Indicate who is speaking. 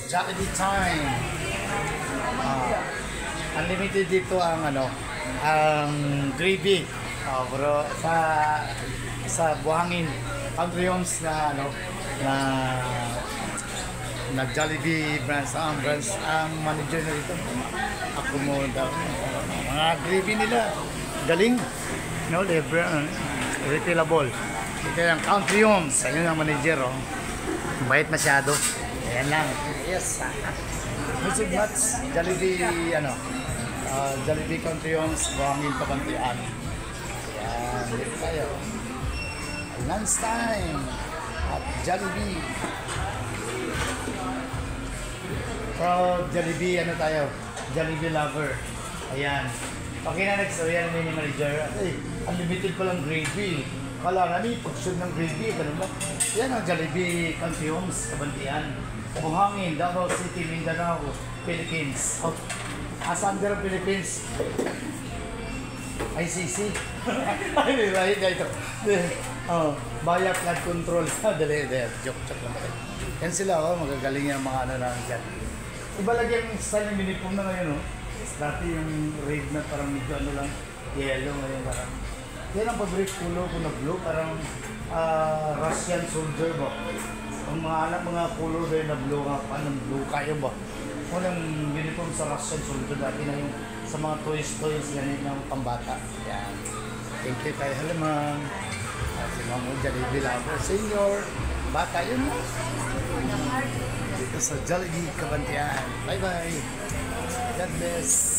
Speaker 1: Jollibee time. Unlimited dito ang ang gravy. Bro, sa Buhangin Country Homes na na Jollibee branch ang manager na dito. Ako mo daw mga gravy nila galing, refillable. Ito yung Country Homes, ayun ang manager, bait masyado. Ayan lang. Yes. Music Nuts, Jollibee, Jollibee Country Homes, Buhangin, Kabantian. Ayan, dito tayo. Lunch time at Jollibee. Proud Jollibee, tayo? Jollibee lover. Ayan. Okay na next, ayan ni manager. Unlimited pa lang gravy. Kala namin, pag-shoot ng gravy, ganun lang. Yan ang Jollibee Country Homes, Kabantian. Buhangin, Davao City, Mindanao, Philippines. Under Philippines. ICC. Ay, right, ito. Bayak Flood Control. Dali, joke lang. Yan sila, magagaling yung mga na dyan. Iba lagi ang style ng uniform na ngayon, Dati yung red na parang medyo lang, yellow ngayon parang. Yan ang favorite color ko na blue, parang Russian soldier ba? Ang mga color din na blue nga, anong blue kayo ba? Unang uniform sa Russian soldier dati na yung sa mga toys ganyan ng pambata. Yan. Thank you kay Halimang. Si Mamo Jollibee Lover Senior. Bata yun. Dito sa Jollibee Kabantian. Bye bye. God bless.